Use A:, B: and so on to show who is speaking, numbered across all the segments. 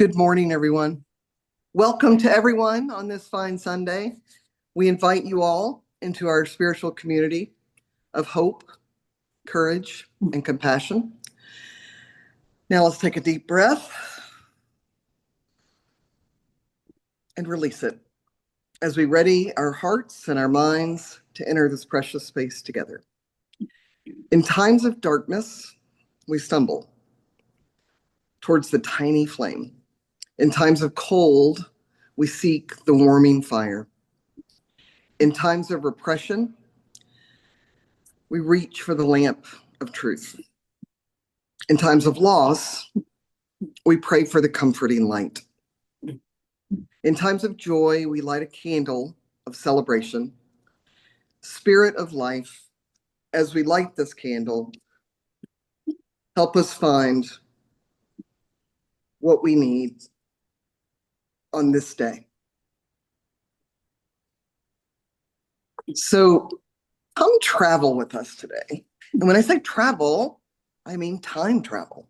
A: Good morning, everyone. Welcome to everyone on this fine Sunday. We invite you all into our spiritual community of hope, courage, and compassion. Now let's take a deep breath and release it as we ready our hearts and our minds to enter this precious space together. In times of darkness, we stumble towards the tiny flame. In times of cold, we seek the warming fire. In times of repression, we reach for the lamp of truth. In times of loss, we pray for the comforting light. In times of joy, we light a candle of celebration. Spirit of life, as we light this candle, help us find what we need on this day. So come travel with us today. And when I say travel, I mean time travel.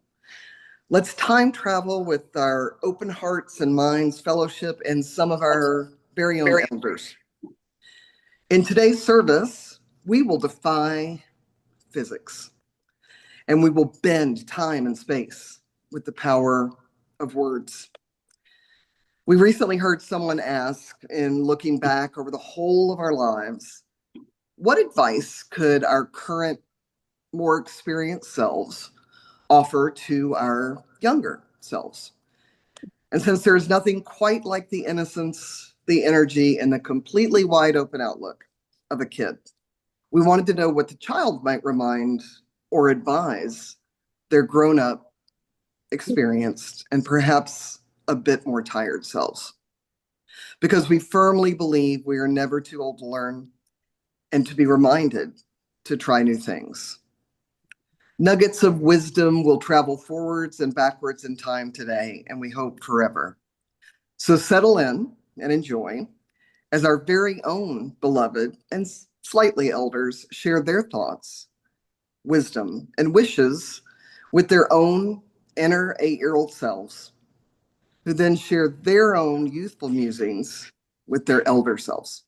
A: Let's time travel with our open hearts and minds fellowship and some of our very own elders. In today's service, we will defy physics and we will bend time and space with the power of words. We recently heard someone ask, in looking back over the whole of our lives, what advice could our current, more experienced selves offer to our younger selves? And since there is nothing quite like the innocence, the energy, and the completely wide open outlook of a kid, we wanted to know what the child might remind or advise their grown-up, experienced, and perhaps a bit more tired selves. Because we firmly believe we are never too old to learn and to be reminded to try new things. Nuggets of wisdom will travel forwards and backwards in time today, and we hope forever. So settle in and enjoy as our very own beloved and slightly elders share their thoughts, wisdom, and wishes with their own inner 8-year-old selves, who then share their own youthful musings with their elder selves.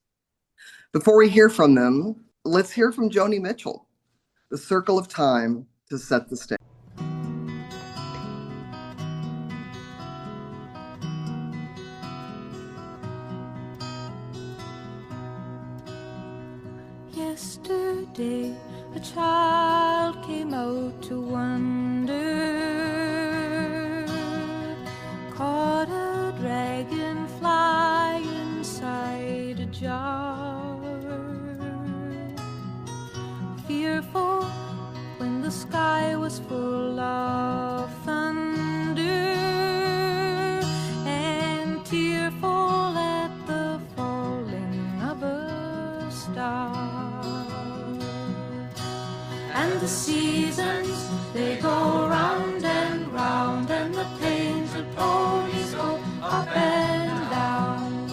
A: Before we hear from them, let's hear from Joni Mitchell, The Circle of Time, to set the stage.
B: Yesterday, a child came out to wander, caught a dragonfly inside a jar. Fearful when the sky was full of thunder, and tearful at the falling of a star. And the seasons, they go round and round, and the painted ponies go up and down.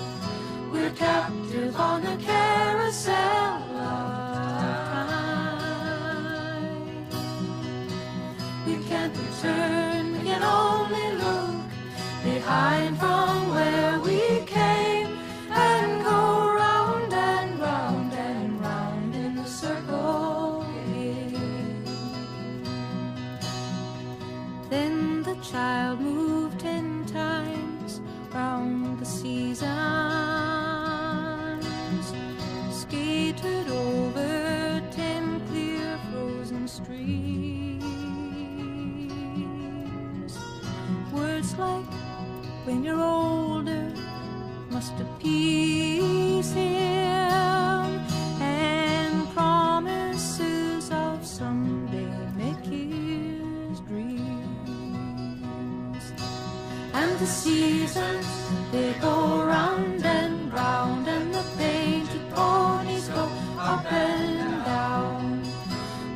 B: We're captive on a carousel of time. We can't return, we can only look behind from where we came, and go round and round and round in a circle again. Then the child moved 10 times round the seasons, skated over 10 clear frozen streams. Words like, when you're older, must appease him, and promises of someday make his dreams. And the seasons, they go round and round, and the painted ponies go up and down.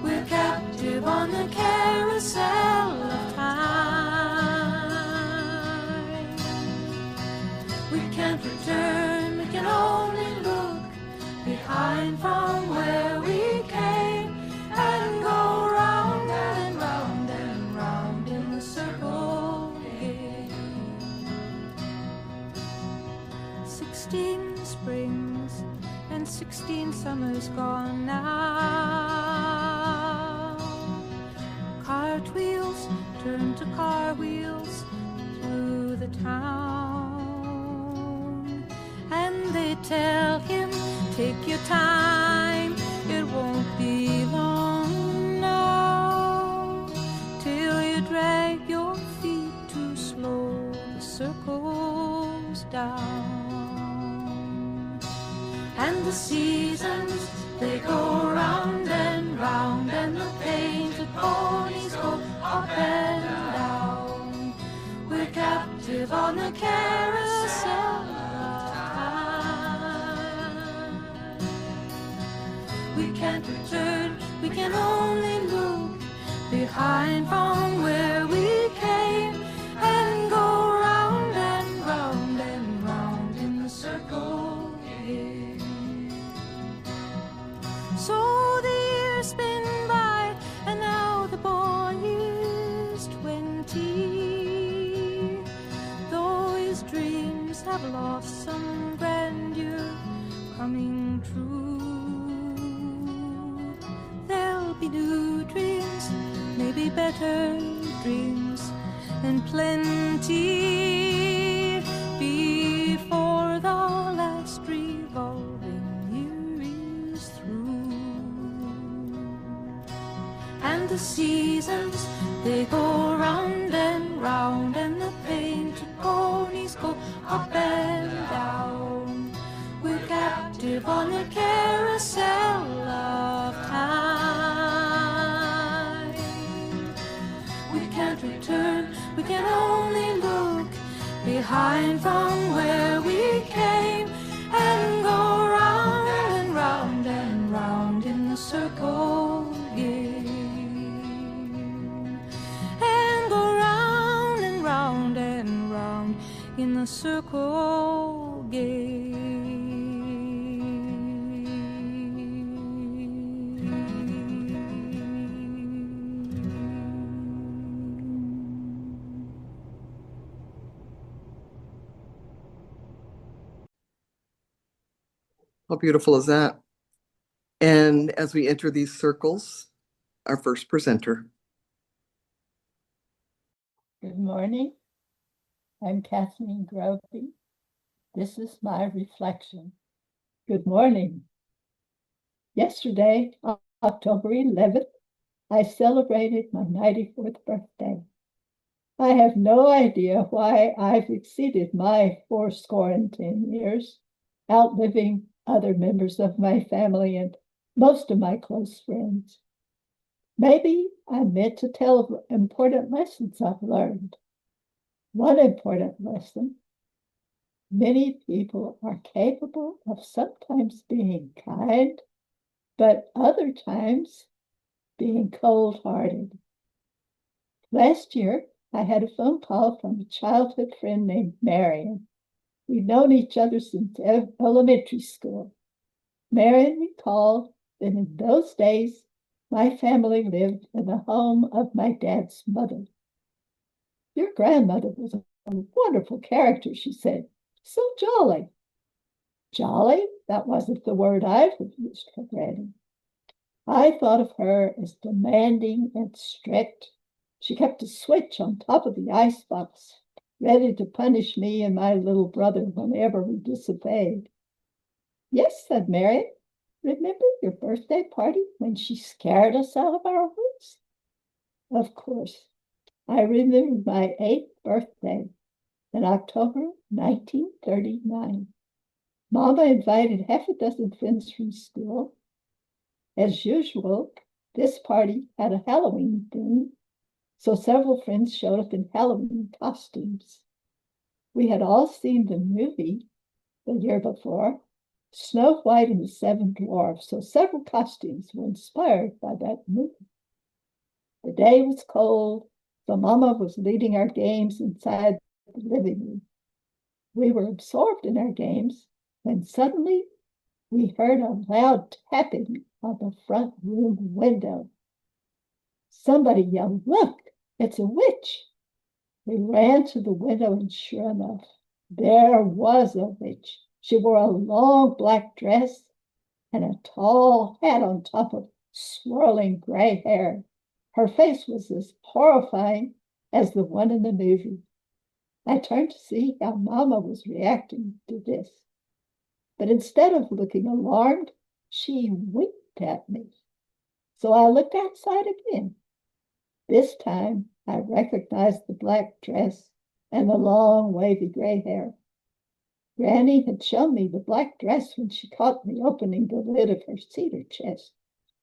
B: We're captive on the carousel of time. We can't return, we can only look behind from where we came, and go round and round and round in a circle again. 16 springs and 16 summers gone now. Cartwheels turn to car wheels through the town, and they tell him, take your time, it won't be long now, till you drag your feet too slow, the circles down. And the seasons, they go round and round, and the painted ponies go up and down. We're captive on the carousel of time. We can't return, we can only look behind from where we came, and go round and round and round in the circle again. So the years spin by, and now the boy is 20. Though his dreams have lost some grandeur coming true, there'll be new dreams, maybe better dreams, and plenty before the last revolving year is through. And the seasons, they go round and round, and the painted ponies go up and down. We're captive on the carousel of time. We can't return, we can only look behind from where we came, and go round and round and round in the circle again, and go round and round and round in the circle again.
A: How beautiful is that? And as we enter these circles, our first presenter.
C: Good morning. I'm Kathleen Grovey. This is my reflection. Good morning. Yesterday, October 11th, I celebrated my 94th birthday. I have no idea why I've exceeded my 80 years, outliving other members of my family and most of my close friends. Maybe I'm meant to tell important lessons I've learned. One important lesson: many people are capable of sometimes being kind, but other times being cold-hearted. Last year, I had a phone call from a childhood friend named Marion. We'd known each other since elementary school. Marion recalled that in those days, my family lived in the home of my dad's mother. Your grandmother was a wonderful character, she said. So jolly. Jolly? That wasn't the word I'd have used for Granny. I thought of her as demanding and strict. She kept a switch on top of the icebox, ready to punish me and my little brother whenever we disobeyed. Yes, said Mary. Remember your birthday party when she scared us out of our wits? Of course. I remembered my 8th birthday in October 1939. Mama invited half a dozen friends from school. As usual, this party had a Halloween theme, so several friends showed up in Halloween costumes. We had all seen the movie the year before, Snow White and the Seven Dwarfs, so several costumes were inspired by that movie. The day was cold, so Mama was leading our games inside the living room. We were absorbed in our games when suddenly we heard a loud tapping on the front room window. Somebody yelled, "Look, it's a witch." We ran to the window, and sure enough, there was a witch She wore a long black dress and a tall hat on top of swirling gray hair. Her face was as horrifying as the one in the movie. I turned to see how Mama was reacting to this. But instead of looking alarmed, she winked at me. So I looked outside again. This time I recognized the black dress and the long wavy gray hair. Granny had shown me the black dress when she caught me opening the lid of her cedar chest.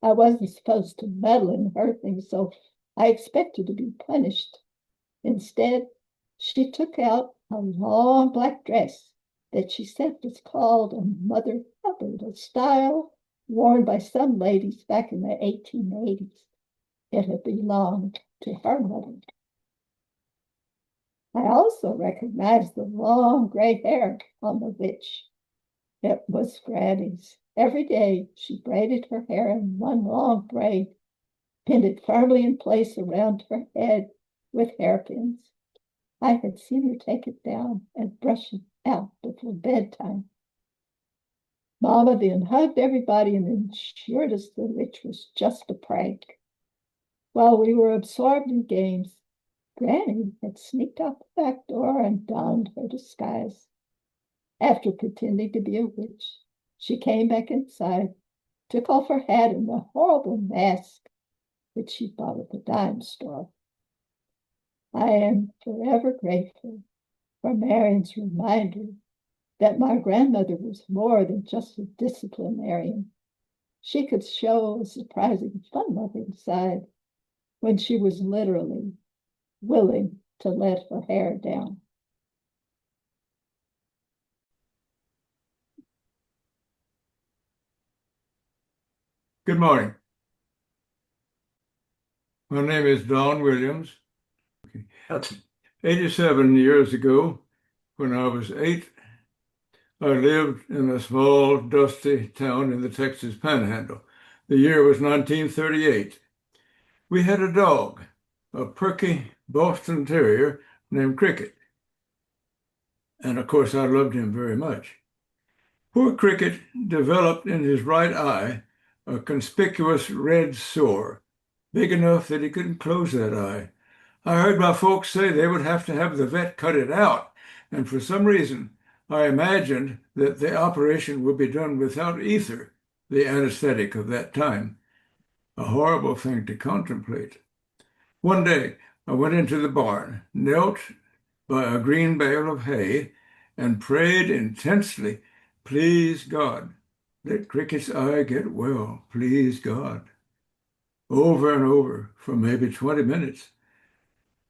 C: I wasn't supposed to meddle in her things, so I expected to be punished. Instead, she took out a long black dress that she said was called a Mother Hubbard, a style worn by some ladies back in the 1880s. It had belonged to her mother. I also recognized the long gray hair on the witch. It was Granny's. Every day she braided her hair in one long braid, pinned it firmly in place around her head with hairpins. I had seen her take it down and brush it out before bedtime. Mama then hugged everybody and assured us the witch was just a prank. While we were absorbed in games, Granny had sneaked out the back door and donned her disguise. After pretending to be a witch, she came back inside, took off her hat and the horrible mask which she bought at the dime store. I am forever grateful for Marion's reminder that my grandmother was more than just a disciplinarian. She could show a surprising fun-loving side when she was literally willing to let her hair down.
D: Good morning. My name is Don Williams. 87 years ago, when I was 8, I lived in a small, dusty town in the Texas Panhandle. The year was 1938. We had a dog, a perky Boston Terrier named Cricket. And of course, I loved him very much. Poor Cricket developed in his right eye a conspicuous red sore, big enough that he couldn't close that eye. I heard my folks say they would have to have the vet cut it out, and for some reason, I imagined that the operation would be done without ether, the anesthetic of that time. A horrible thing to contemplate. One day, I went into the barn, knelt by a green bale of hay, and prayed intensely, "Please God, let Cricket's eye get well, please God," over and over for maybe 20 minutes.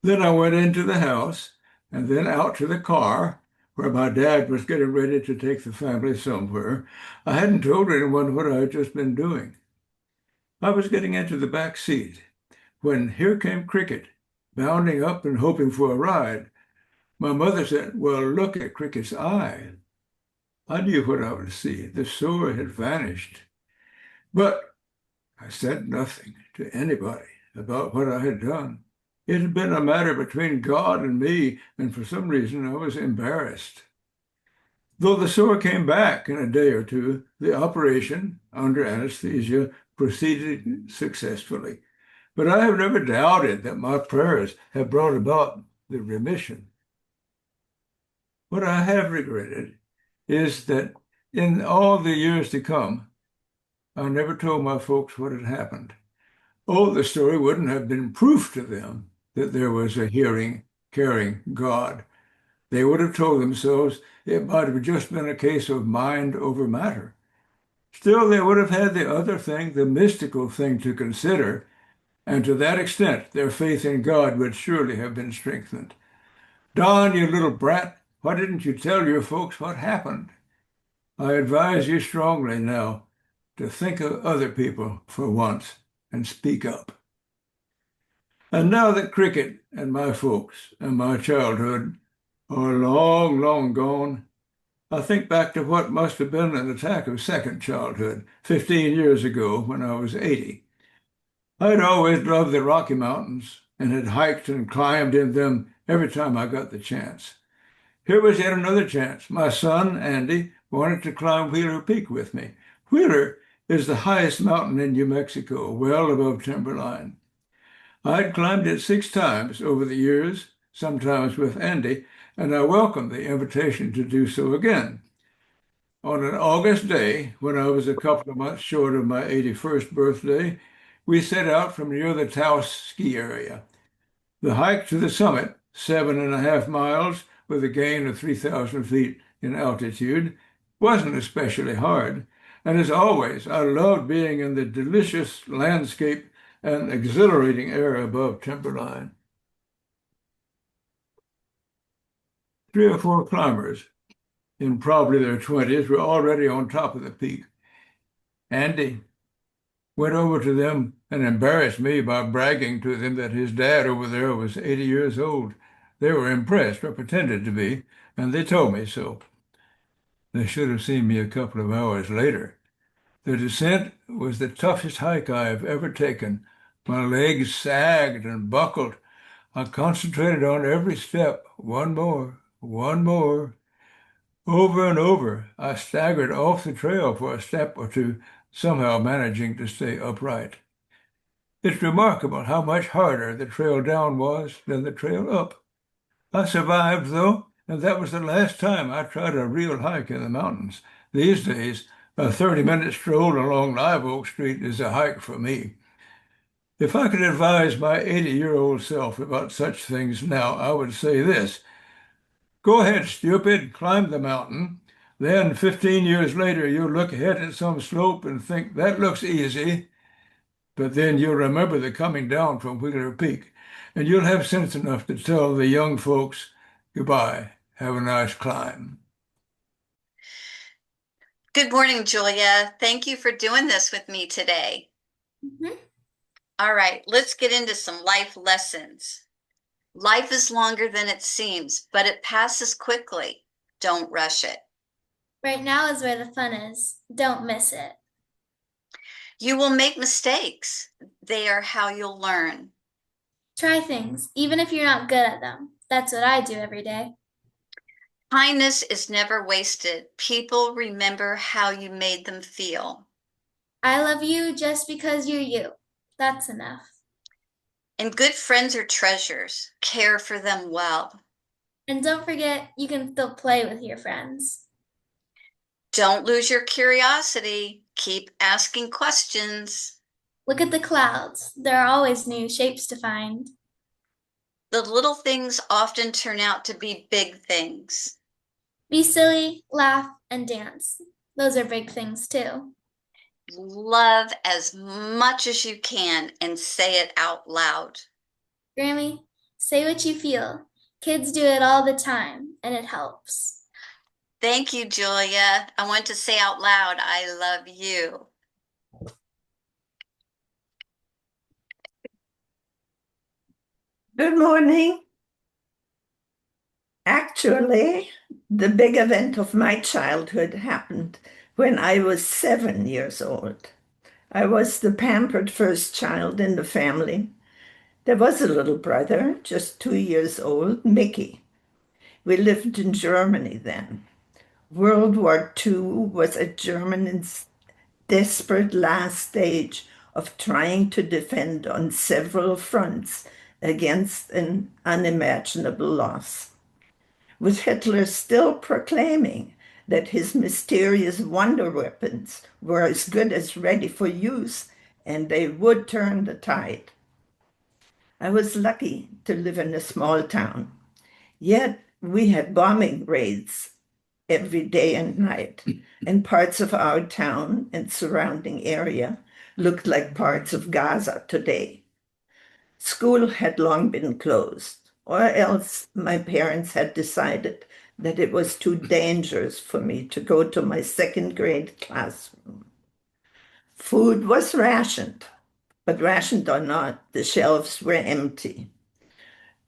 D: Then I went into the house and then out to the car where my dad was getting ready to take the family somewhere. I hadn't told anyone what I had just been doing. I was getting into the back seat when here came Cricket, bounding up and hoping for a ride. My mother said, "Well, look at Cricket's eye." I knew what I would see. The sore had vanished. But I said nothing to anybody about what I had done. It had been a matter between God and me, and for some reason I was embarrassed. Though the sore came back in a day or two, the operation, under anesthesia, proceeded successfully. But I have never doubted that my prayers have brought about the remission. What I have regretted is that in all the years to come, I never told my folks what had happened. Oh, the story wouldn't have been proof to them that there was a hearing, caring God. They would have told themselves it might have just been a case of mind over matter. Still, they would have had the other thing, the mystical thing to consider, and to that extent, their faith in God would surely have been strengthened. "Don, you little brat, why didn't you tell your folks what happened?" I advise you strongly now to think of other people for once and speak up. And now that Cricket and my folks and my childhood are long, long gone, I think back to what must have been an attack of second childhood 15 years ago when I was 80. I'd always loved the Rocky Mountains and had hiked and climbed in them every time I got the chance. Here was yet another chance. My son, Andy, wanted to climb Wheeler Peak with me. Wheeler is the highest mountain in New Mexico, well above timberline. I'd climbed it 6 times over the years, sometimes with Andy, and I welcomed the invitation to do so again. On an August day, when I was a couple of months short of my 81st birthday, we set out from near the Taos ski area. The hike to the summit, 7.5 miles with a gain of 3,000 feet in altitude, wasn't especially hard. And as always, I loved being in the delicious landscape and exhilarating air above timberline. 3 or 4 climbers, in probably their 20s, were already on top of the peak. Andy went over to them and embarrassed me by bragging to them that his dad over there was 80 years old. They were impressed, or pretended to be, and they told me so. They should have seen me a couple of hours later. The descent was the toughest hike I have ever taken. My legs sagged and buckled. I concentrated on every step. One more, one more. Over and over, I staggered off the trail for a step or two, somehow managing to stay upright. It's remarkable how much harder the trail down was than the trail up. I survived, though, and that was the last time I tried a real hike in the mountains. These days, a 30-minute stroll along Live Oak Street is a hike for me. If I could advise my 80-year-old self about such things now, I would say this: go ahead, stupid, climb the mountain. Then 15 years later, you'll look ahead at some slope and think, that looks easy. But then you'll remember the coming down from Wheeler Peak, and you'll have sense enough to tell the young folks, goodbye, have a nice climb.
E: Good morning, Julia. Thank you for doing this with me today. All right, let's get into some life lessons. Life is longer than it seems, but it passes quickly. Don't rush it.
F: Right now is where the fun is. Don't miss it.
E: You will make mistakes. They are how you'll learn.
F: Try things, even if you're not good at them. That's what I do every day.
E: Kindness is never wasted. People remember how you made them feel.
F: I love you just because you're you. That's enough.
E: And good friends are treasures. Care for them well.
F: And don't forget, you can still play with your friends.
E: Don't lose your curiosity. Keep asking questions.
F: Look at the clouds. There are always new shapes to find.
E: The little things often turn out to be big things.
F: Be silly, laugh, and dance. Those are big things too.
E: Love as much as you can and say it out loud.
F: Grammy, say what you feel. Kids do it all the time, and it helps.
E: Thank you, Julia. I want to say out loud, I love you.
G: Good morning. Actually, the big event of my childhood happened when I was 7 years old. I was the pampered first child in the family. There was a little brother, just 2 years old, Mickey. We lived in Germany then. World War II was at Germany's desperate last stage of trying to defend on several fronts against an unimaginable loss, with Hitler still proclaiming that his mysterious wonder weapons were as good as ready for use and they would turn the tide. I was lucky to live in a small town, yet we had bombing raids every day and night, and parts of our town and surrounding area looked like parts of Gaza today. School had long been closed, or else my parents had decided that it was too dangerous for me to go to my second grade classroom. Food was rationed, but rationed or not, the shelves were empty.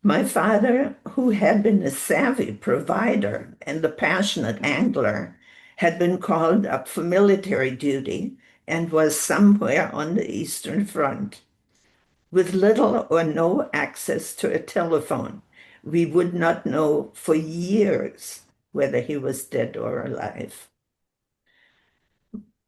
G: My father, who had been a savvy provider and a passionate angler, had been called up for military duty and was somewhere on the Eastern Front. With little or no access to a telephone, we would not know for years whether he was dead or alive.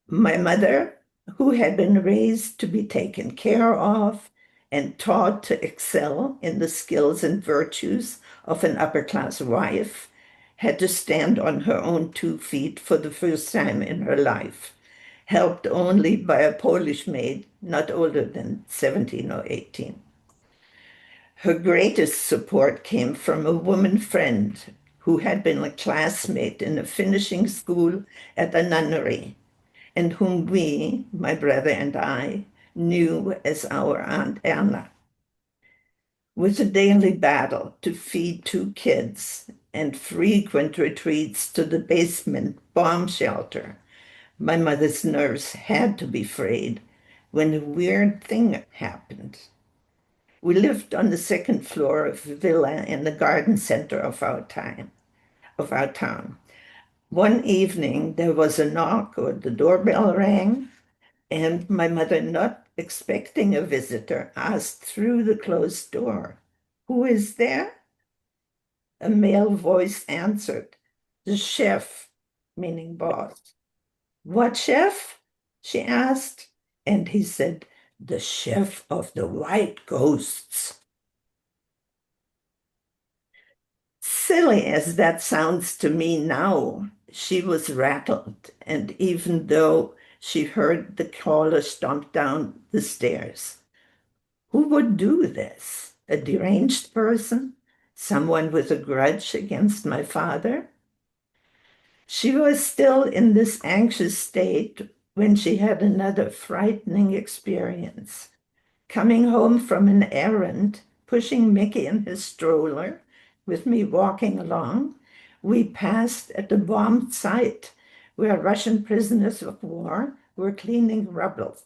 G: My mother, who had been raised to be taken care of and taught to excel in the skills and virtues of an upper-class wife, had to stand on her own 2 feet for the first time in her life, helped only by a Polish maid not older than 17 or 18. Her greatest support came from a woman friend who had been a classmate in a finishing school at a nunnery, and whom we, my brother and I, knew as our Aunt Erna. With a daily battle to feed 2 kids and frequent retreats to the basement bomb shelter, my mother's nerves had to be frayed when a weird thing happened. We lived on the second floor of a villa in the garden center of our town. One evening, there was a knock or the doorbell rang, and my mother, not expecting a visitor, asked through the closed door, "Who is there?" A male voice answered, "The chef," meaning boss. "What chef?" she asked, and he said, "The chef of the white ghosts." Silly as that sounds to me now, she was rattled, and even though she heard the caller stomp down the stairs, who would do this? A deranged person? Someone with a grudge against my father? She was still in this anxious state when she had another frightening experience. Coming home from an errand, pushing Mickey in his stroller, with me walking along, we passed at the bombed site where Russian prisoners of war were cleaning rubble.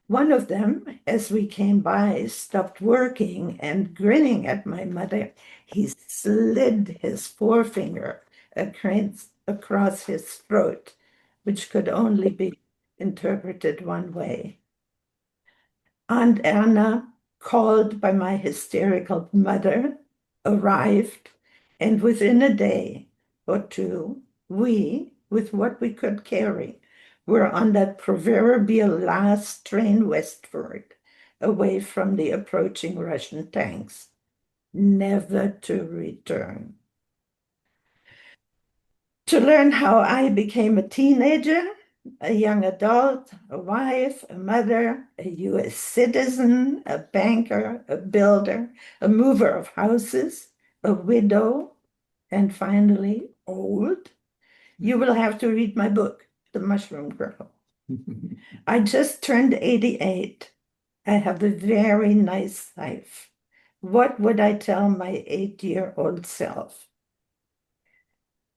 G: One of them, as we came by, stopped working and grinning at my mother. He slid his forefinger across his throat, which could only be interpreted one way. Aunt Erna, called by my hysterical mother, arrived, and within a day or two, we, with what we could carry, were on that proverbial last train westward, away from the approaching Russian tanks, never to return. To learn how I became a teenager, a young adult, a wife, a mother, a US citizen, a banker, a builder, a mover of houses, a widow, and finally old, you will have to read my book, The Mushroom Girl. I just turned 88. I have a very nice life. What would I tell my 8-year-old self?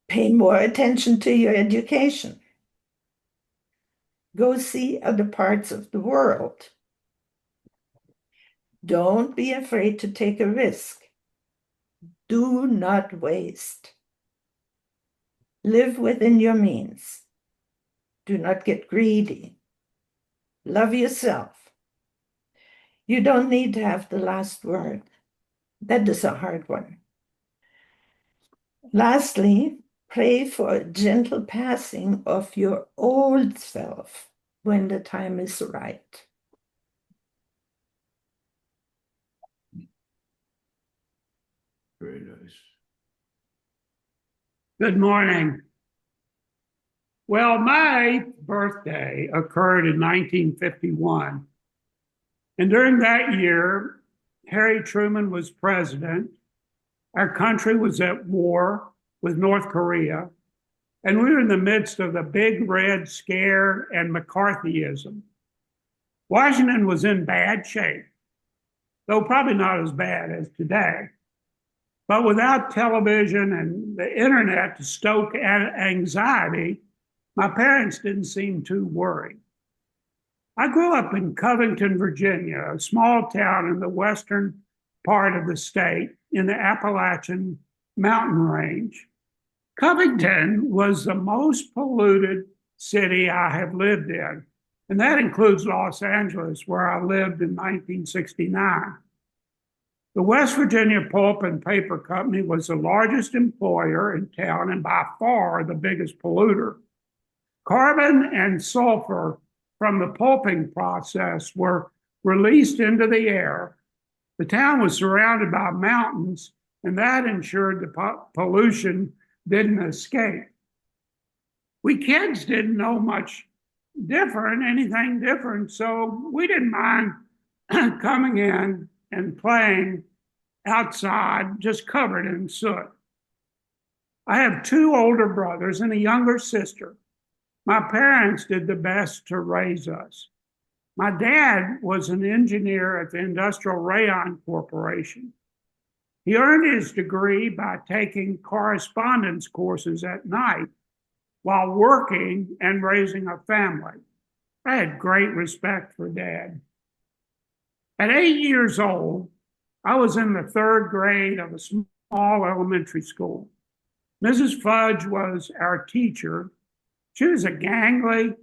G: Pay more attention to your education. Go see other parts of the world. Don't be afraid to take a risk. Do not waste. Live within your means. Do not get greedy. Love yourself. You don't need to have the last word. That is a hard one. Lastly, pray for a gentle passing of your old self when the time is right.
D: Very nice.
H: Good morning. Well, my birthday occurred in 1951. And during that year, Harry Truman was president. Our country was at war with North Korea. And we were in the midst of the Big Red Scare and McCarthyism. Washington was in bad shape, though probably not as bad as today. But without television and the internet to stoke anxiety, my parents didn't seem too worried. I grew up in Covington, Virginia, a small town in the western part of the state in the Appalachian mountain range. Covington was the most polluted city I have lived in, and that includes Los Angeles, where I lived in 1969. The West Virginia Pulp and Paper Company was the largest employer in town and by far the biggest polluter. Carbon and sulfur from the pulping process were released into the air. The town was surrounded by mountains, and that ensured the pollution didn't escape. We kids didn't know much anything different, so we didn't mind coming in and playing outside, just covered in soot. I have two older brothers and a younger sister. My parents did the best to raise us. My dad was an engineer at the Industrial Rayon Corporation. He earned his degree by taking correspondence courses at night while working and raising a family. I had great respect for Dad. At 8 years old, I was in the third grade of a small elementary school. Mrs. Fudge was our teacher. She was a gangly,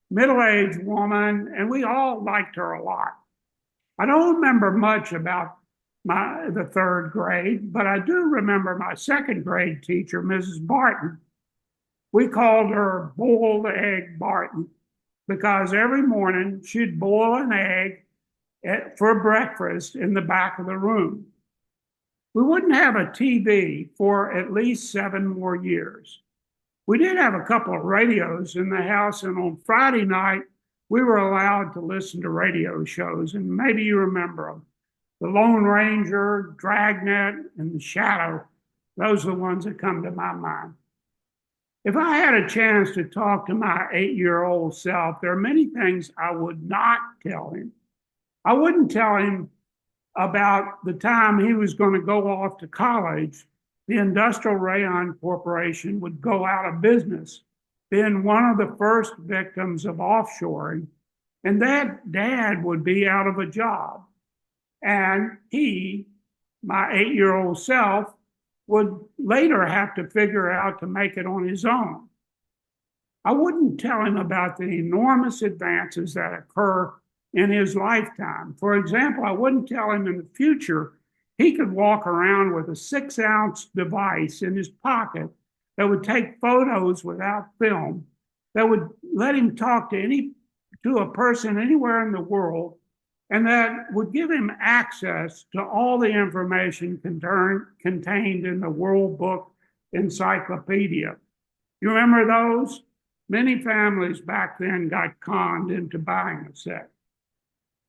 H: middle-aged woman, and we all liked her a lot. I don't remember much about the third grade, but I do remember my second grade teacher, Mrs. Barton. We called her Boiled Egg Barton because every morning she'd boil an egg for breakfast in the back of the room. We wouldn't have a TV for at least 7 more years. We did have a couple of radios in the house, and on Friday night, we were allowed to listen to radio shows, and maybe you remember them. The Lone Ranger, Dragnet, and The Shadow. Those are the ones that come to my mind. If I had a chance to talk to my 8-year-old self, there are many things I would not tell him. I wouldn't tell him about the time he was going to go off to college. The Industrial Rayon Corporation would go out of business, being one of the first victims of offshoring, and that Dad would be out of a job. And he, my 8-year-old self, would later have to figure out to make it on his own. I wouldn't tell him about the enormous advances that occur in his lifetime. For example, I wouldn't tell him in the future he could walk around with a 6-ounce device in his pocket that would take photos without film, that would let him talk to a person anywhere in the world, and that would give him access to all the information contained in the World Book Encyclopedia. You remember those? Many families back then got conned into buying a set.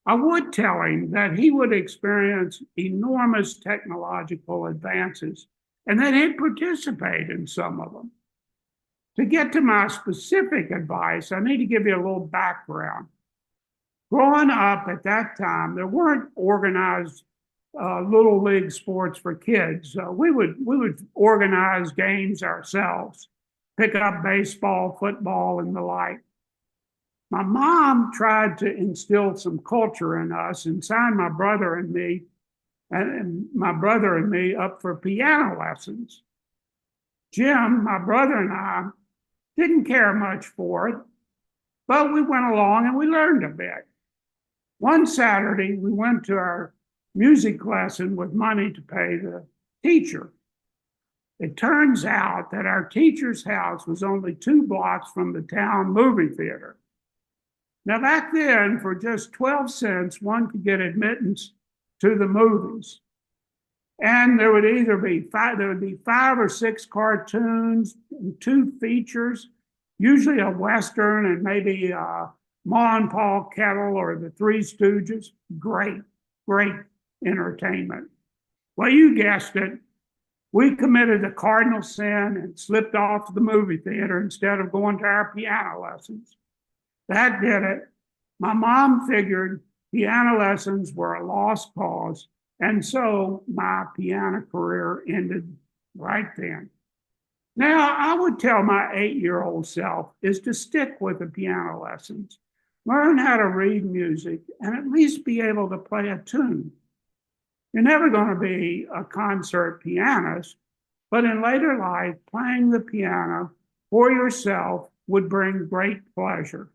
H: I would tell him that he would experience enormous technological advances and that he'd participate in some of them. To get to my specific advice, I need to give you a little background. Growing up at that time, there weren't organized little league sports for kids. We would organize games ourselves, pick up baseball, football, and the like. My mom tried to instill some culture in us and signed my brother and me up for piano lessons. Jim, my brother, and I didn't care much for it, but we went along and we learned a bit. One Saturday, we went to our music lesson with money to pay the teacher. It turns out that our teacher's house was only 2 blocks from the town movie theater. Now, back then, for just 12 cents, one could get admittance to the movies. And there would be 5 or 6 cartoons, and 2 features, usually a Western and maybe Ma and Pa Kettle or the Three Stooges. Great entertainment. Well, you guessed it. We committed a cardinal sin and slipped off to the movie theater instead of going to our piano lessons. That did it. My mom figured piano lessons were a lost cause, and so my piano career ended right then. Now, I would tell my 8-year-old self is to stick with the piano lessons, learn how to read music, and at least be able to play a tune. You're never going to be a concert pianist, but in later life, playing the piano for yourself would bring great pleasure.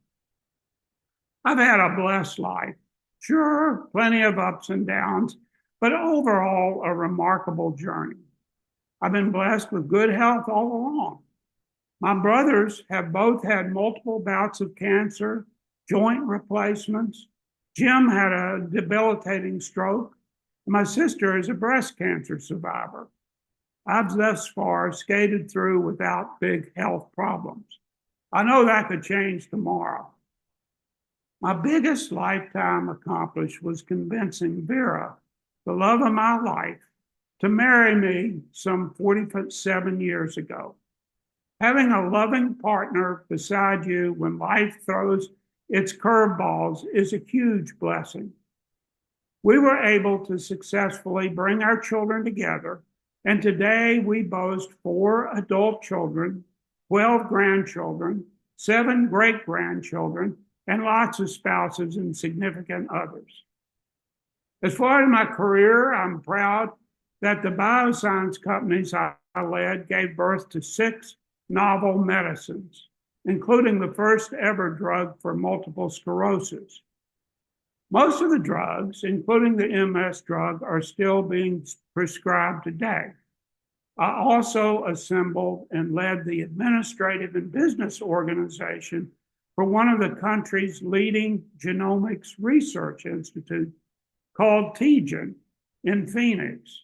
H: I've had a blessed life. Sure, plenty of ups and downs, but overall, a remarkable journey. I've been blessed with good health all along. My brothers have both had multiple bouts of cancer, joint replacements. Jim had a debilitating stroke. My sister is a breast cancer survivor. I've thus far skated through without big health problems. I know that could change tomorrow. My biggest lifetime accomplishment was convincing Vera, the love of my life, to marry me some 47 years ago. Having a loving partner beside you when life throws its curveballs is a huge blessing. We were able to successfully bring our children together, and today we boast 4 adult children, 12 grandchildren, 7 great-grandchildren, and lots of spouses and significant others. As far as my career, I'm proud that the bioscience companies I led gave birth to 6 novel medicines, including the first ever drug for multiple sclerosis. Most of the drugs, including the MS drug, are still being prescribed today. I also assembled and led the administrative and business organization for one of the country's leading genomics research institute called TGen in Phoenix.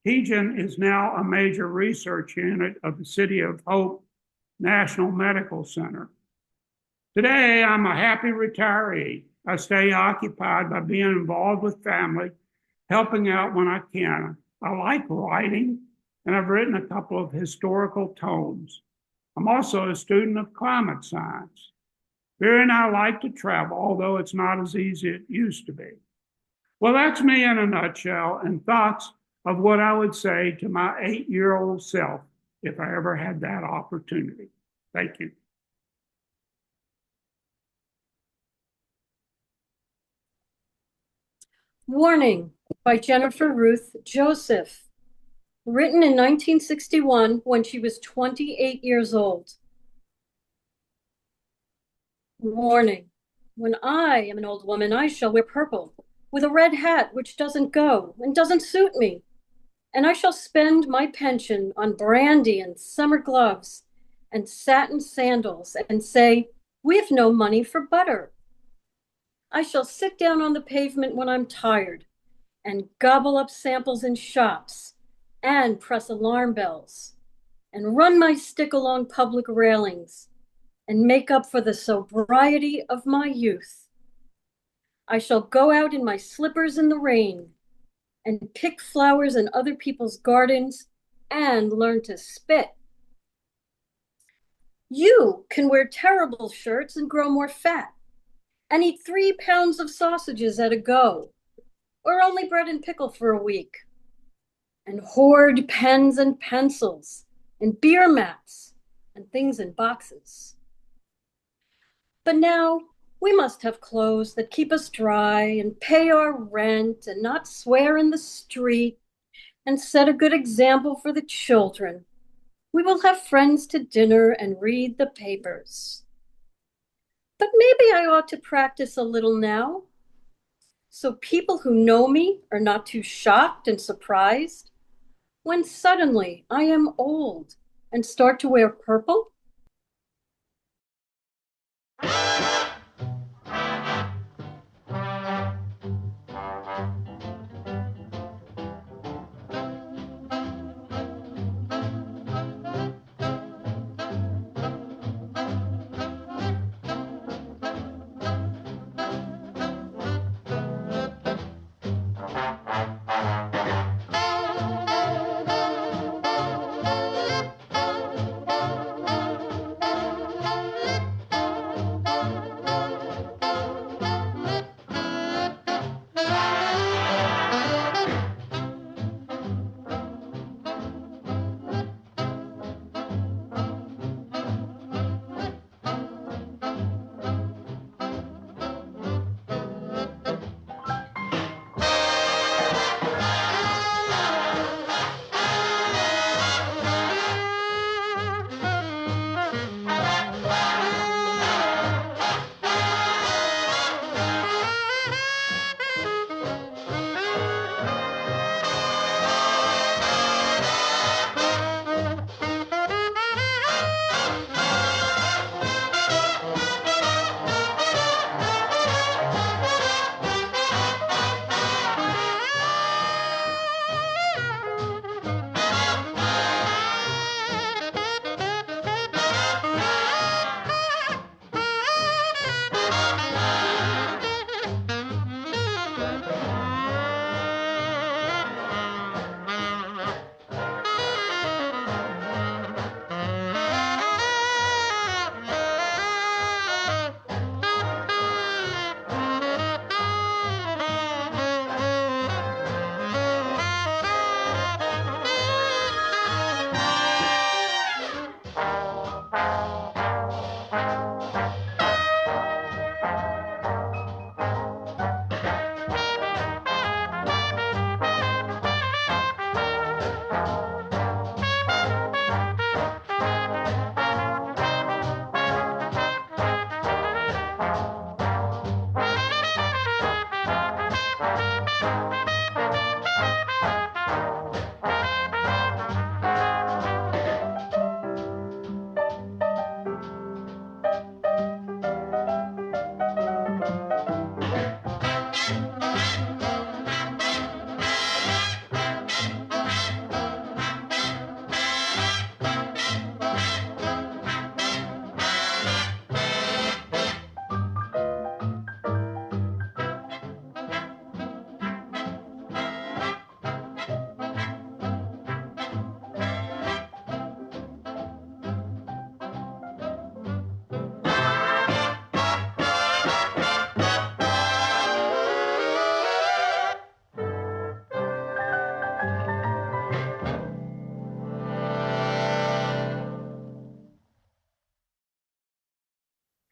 H: TGen is now a major research unit of the City of Hope National Medical Center. Today, I'm a happy retiree. I stay occupied by being involved with family, helping out when I can. I like writing, and I've written a couple of historical tomes. I'm also a student of climate science. Vera and I like to travel, although it's not as easy as it used to be. Well, that's me in a nutshell, and thoughts of what I would say to my 8-year-old self if I ever had that opportunity. Thank you.
I: Warning by Jennifer Ruth Joseph, written in 1961 when she was 28 years old. Warning, when I am an old woman, I shall wear purple with a red hat which doesn't go and doesn't suit me. And I shall spend my pension on brandy and summer gloves and satin sandals and say, we've no money for butter. I shall sit down on the pavement when I'm tired and gobble up samples in shops and press alarm bells and run my stick along public railings and make up for the sobriety of my youth. I shall go out in my slippers in the rain and pick flowers in other people's gardens and learn to spit. You can wear terrible shirts and grow more fat and eat 3 pounds of sausages at a go, or only bread and pickle for a week, and hoard pens and pencils and beer mats and things in boxes. But now we must have clothes that keep us dry and pay our rent and not swear in the street and set a good example for the children. We will have friends to dinner and read the papers. But maybe I ought to practice a little now, so people who know me are not too shocked and surprised when suddenly I am old and start to wear purple.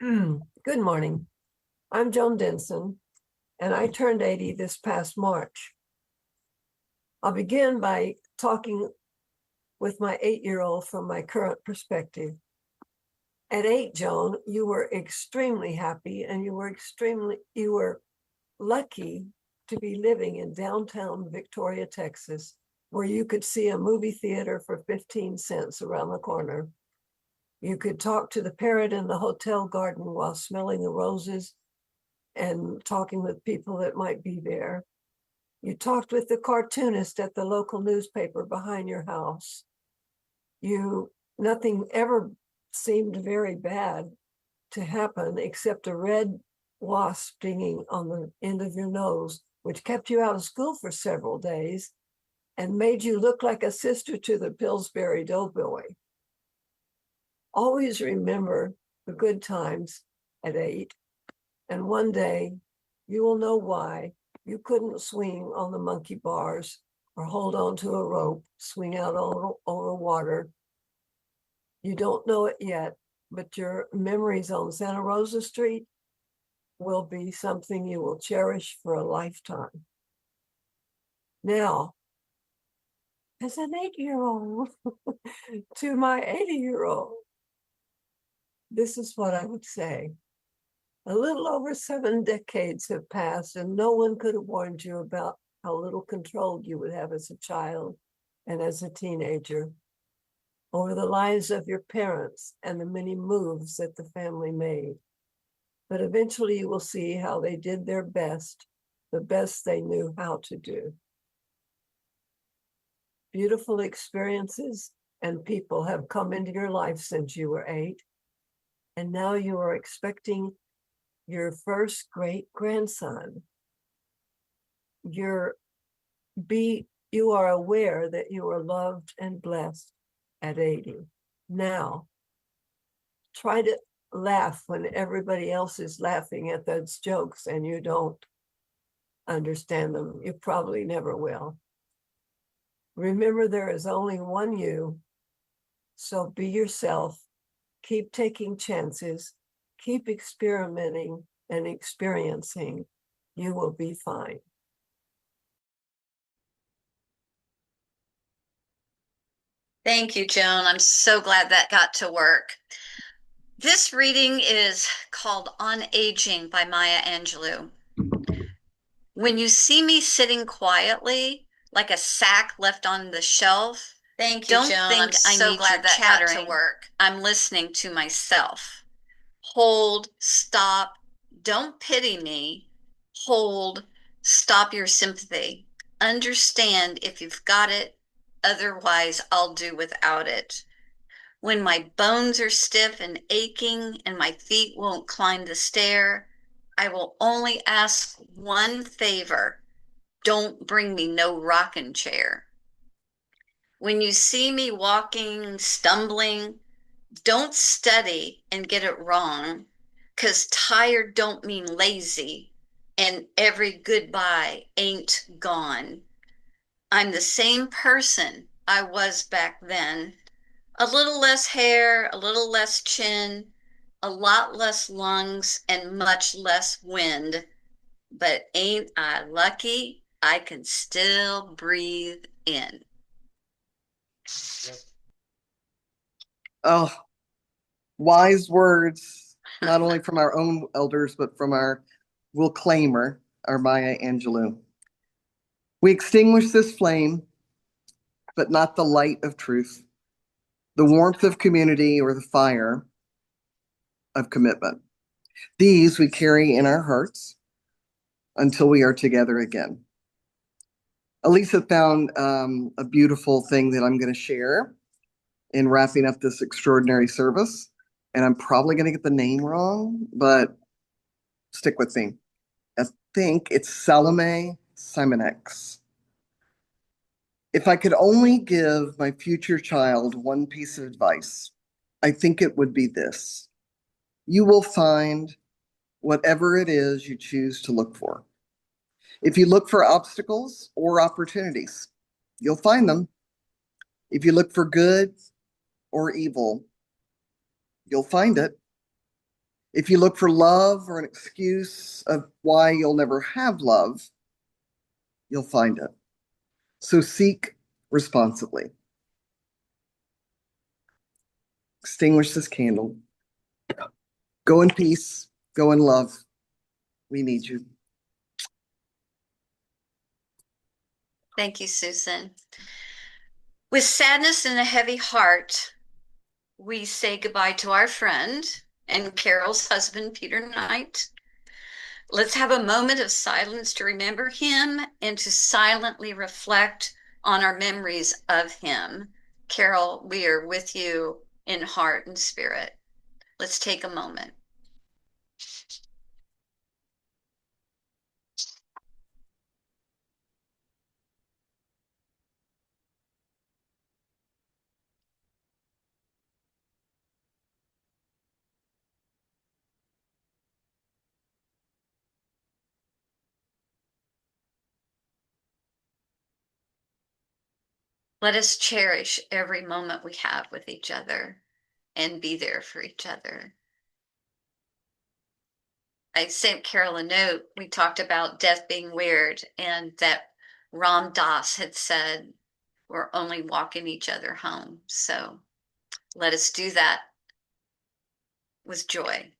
J: Good morning. I'm Joan Denson, and I turned 80 this past March. I'll begin by talking with my 8-year-old from my current perspective. At 8, Joan, you were extremely happy and you were lucky to be living in downtown Victoria, Texas, where you could see a movie theater for 15 cents around the corner. You could talk to the parrot in the hotel garden while smelling the roses and talking with people that might be there. You talked with the cartoonist at the local newspaper behind your house. Nothing ever seemed very bad to happen except a red wasp stinging on the end of your nose, which kept you out of school for several days and made you look like a sister to the Pillsbury Doughboy. Always remember the good times at 8, and one day you will know why you couldn't swing on the monkey bars or hold on to a rope, swing out over water. You don't know it yet, but your memories on Santa Rosa Street will be something you will cherish for a lifetime. Now, as an 8-year-old to my 80-year-old, this is what I would say. A little over 7 decades have passed, and no one could have warned you about how little control you would have as a child and as a teenager over the lives of your parents and the many moves that the family made. But eventually you will see how they did their best, the best they knew how to do. Beautiful experiences and people have come into your life since you were 8, and now you are expecting your first great-grandson. You are aware that you are loved and blessed at 80. Now, try to laugh when everybody else is laughing at those jokes and you don't understand them. You probably never will. Remember, there is only one you, so be yourself. Keep taking chances. Keep experimenting and experiencing. You will be fine.
E: Thank you, Joan. I'm so glad that got to work. This reading is called On Aging by Maya Angelou. When you see me sitting quietly, like a sack left on the shelf,
B: Thank you,
E: don't
B: Joan.
E: think
B: I'm
E: I
B: so
E: need
B: glad
E: your
B: that got to
E: chattering.
B: work.
E: I'm listening to myself. Hold, stop, don't pity me. Hold, stop your sympathy. Understand if you've got it, otherwise I'll do without it. When my bones are stiff and aching and my feet won't climb the stair, I will only ask one favor. Don't bring me no rocking chair. When you see me walking, stumbling, don't study and get it wrong, 'cause tired don't mean lazy, and every goodbye ain't gone. I'm the same person I was back then. A little less hair, a little less chin, a lot less lungs, and much less wind. But ain't I lucky I can still breathe in?
A: Oh, wise words, not only from our own elders, but from our will claimer, our Maya Angelou. We extinguish this flame, but not the light of truth, the warmth of community, or the fire of commitment. These we carry in our hearts until we are together again. Elisa found a beautiful thing that I'm going to share in wrapping up this extraordinary service. And I'm probably going to get the name wrong, but stick with me. I think it's Salome Simonex. If I could only give my future child one piece of advice, I think it would be this. You will find whatever it is you choose to look for. If you look for obstacles or opportunities, you'll find them. If you look for good or evil, you'll find it. If you look for love or an excuse of why you'll never have love, you'll find it. So seek responsibly. Extinguish this candle. Go in peace. Go in love. We need you.
E: Thank you, Susan. With sadness and a heavy heart, we say goodbye to our friend and Carol's husband, Peter Knight. Let's have a moment of silence to remember him and to silently reflect on our memories of him. Carol, we are with you in heart and spirit. Let's take a moment. Let us cherish every moment we have with each other and be there for each other. I sent Carol a note. We talked about death being weird and that Ram Dass had said, we're only walking each other home. So let us do that with joy.